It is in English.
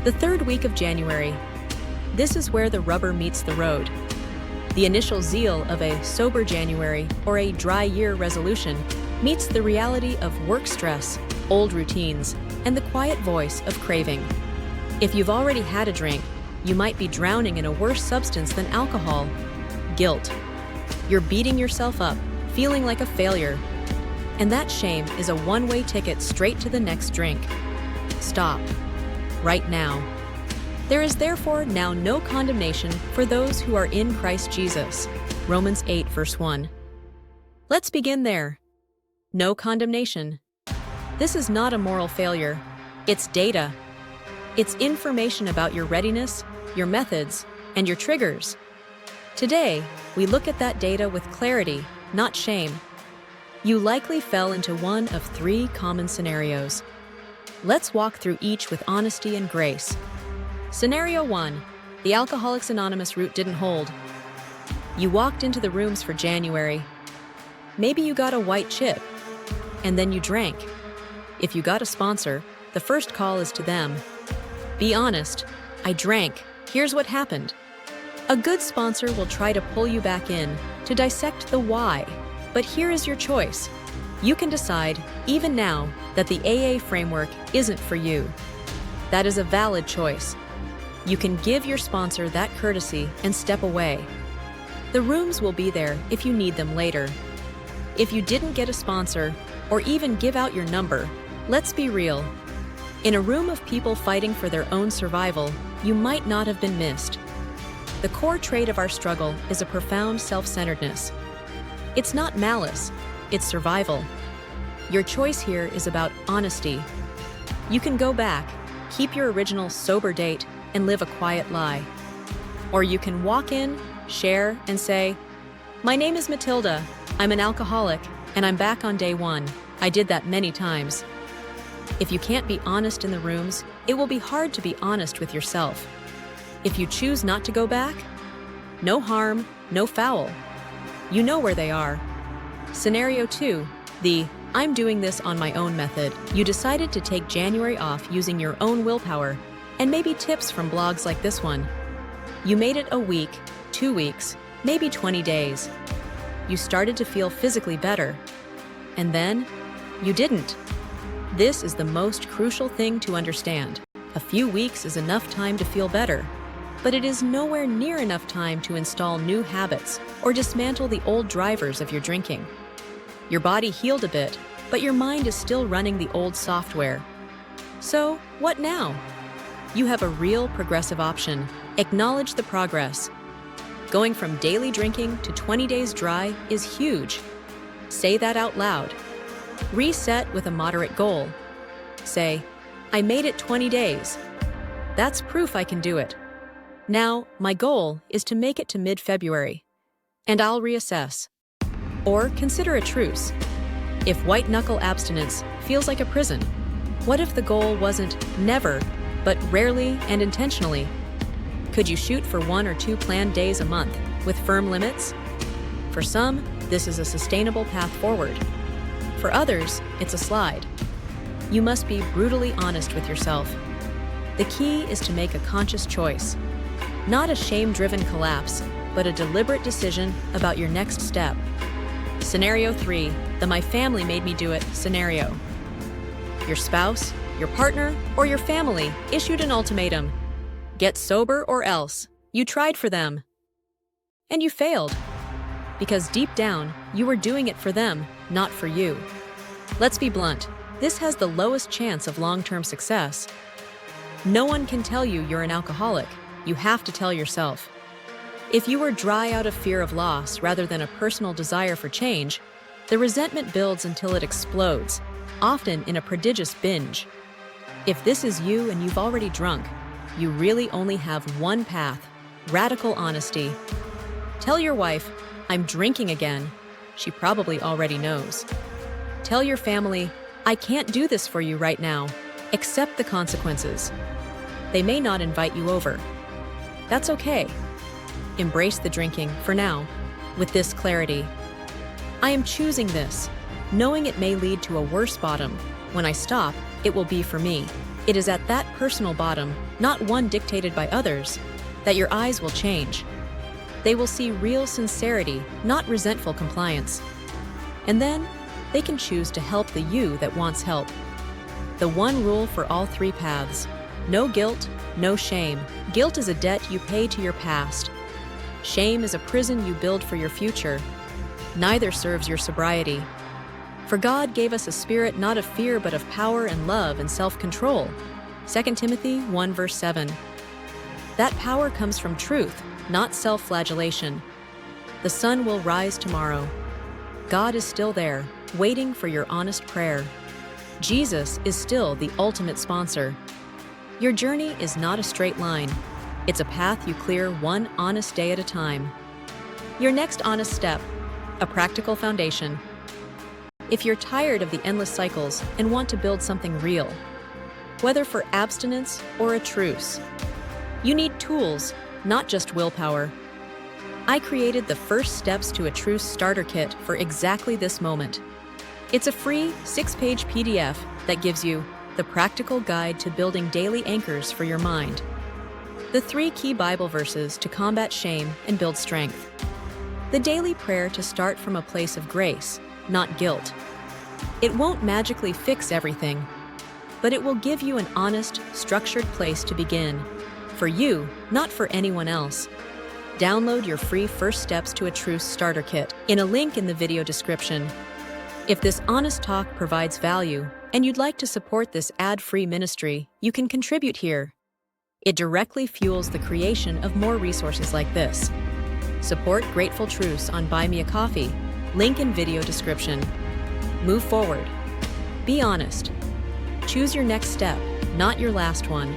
The third week of January. This is where the rubber meets the road. The initial zeal of a sober January or a dry year resolution meets the reality of work stress, old routines, and the quiet voice of craving. If you've already had a drink, you might be drowning in a worse substance than alcohol: guilt. You're beating yourself up, feeling like a failure. And that shame is a one-way ticket straight to the next drink. Stop. Right now. There is therefore now no condemnation for those who are in Christ Jesus. Romans 8, verse 1. Let's begin there. No condemnation. This is not a moral failure. It's data. It's information about your readiness, your methods, and your triggers. Today, we look at that data with clarity, not shame. You likely fell into one of three common scenarios. Let's walk through each with honesty and grace. Scenario 1. The Alcoholics Anonymous route didn't hold. You walked into the rooms for January. Maybe you got a white chip, and then you drank. If you got a sponsor, the first call is to them. Be honest. I drank. Here's what happened. A good sponsor will try to pull you back in, to dissect the why. But here is your choice. You can decide, even now, that the AA framework isn't for you. That is a valid choice. You can give your sponsor that courtesy and step away. The rooms will be there if you need them later. If you didn't get a sponsor, or even give out your number, let's be real. In a room of people fighting for their own survival, you might not have been missed. The core trait of our struggle is a profound self-centeredness. It's not malice, it's survival. Your choice here is about honesty. You can go back, keep your original sober date, and live a quiet lie. Or you can walk in, share, and say, "My name is Matilda, I'm an alcoholic, and I'm back on day 1. I did that many times." If you can't be honest in the rooms, it will be hard to be honest with yourself. If you choose not to go back, no harm, no foul. You know where they are. Scenario 2, the "I'm doing this on my own" method. You decided to take January off using your own willpower, and maybe tips from blogs like this one. You made it a week, 2 weeks, maybe 20 days. You started to feel physically better. And then, you didn't. This is the most crucial thing to understand. A few weeks is enough time to feel better, but it is nowhere near enough time to install new habits or dismantle the old drivers of your drinking. Your body healed a bit, but your mind is still running the old software. So, what now? You have a real progressive option. Acknowledge the progress. Going from daily drinking to 20 days dry is huge. Say that out loud. Reset with a moderate goal. Say, "I made it 20 days. That's proof I can do it. Now, my goal is to make it to mid-February, and I'll reassess." Or consider a truce. If white-knuckle abstinence feels like a prison, what if the goal wasn't never, but rarely and intentionally? Could you shoot for 1 or 2 planned days a month with firm limits? For some, this is a sustainable path forward. For others, it's a slide. You must be brutally honest with yourself. The key is to make a conscious choice. Not a shame-driven collapse, but a deliberate decision about your next step. Scenario 3, the "my family made me do it" scenario. Your spouse, your partner, or your family issued an ultimatum. Get sober or else. You tried for them. And you failed. Because deep down, you were doing it for them, not for you. Let's be blunt. This has the lowest chance of long-term success. No one can tell you you're an alcoholic. You have to tell yourself. If you were dry out of fear of loss rather than a personal desire for change, the resentment builds until it explodes, often in a prodigious binge. If this is you and you've already drunk, you really only have one path: radical honesty. Tell your wife, "I'm drinking again." She probably already knows. Tell your family, "I can't do this for you right now. Accept the consequences." They may not invite you over. That's okay. Embrace the drinking, for now, with this clarity. I am choosing this, knowing it may lead to a worse bottom. When I stop, it will be for me. It is at that personal bottom, not one dictated by others, that your eyes will change. They will see real sincerity, not resentful compliance. And then, they can choose to help the you that wants help. The one rule for all three paths: no guilt, no shame. Guilt is a debt you pay to your past. Shame is a prison you build for your future. Neither serves your sobriety. For God gave us a spirit not of fear but of power and love and self-control. 2 Timothy 1 verse 7. That power comes from truth, not self-flagellation. The sun will rise tomorrow. God is still there, waiting for your honest prayer. Jesus is still the ultimate sponsor. Your journey is not a straight line. It's a path you clear one honest day at a time. Your next honest step: a practical foundation. If you're tired of the endless cycles and want to build something real, whether for abstinence or a truce, you need tools, not just willpower. I created the first steps to a Truce starter kit for exactly this moment. It's a free 6-page PDF that gives you the practical guide to building daily anchors for your mind, the 3 key Bible verses to combat shame and build strength, the daily prayer to start from a place of grace, not guilt. It won't magically fix everything, but it will give you an honest, structured place to begin. For you, not for anyone else. Download your free first steps to a Truce starter kit in a link in the video description. If this honest talk provides value and you'd like to support this ad-free ministry, you can contribute here. It directly fuels the creation of more resources like this. Support Grateful Truce on Buy Me a Coffee, link in video description. Move forward. Be honest. Choose your next step, not your last one.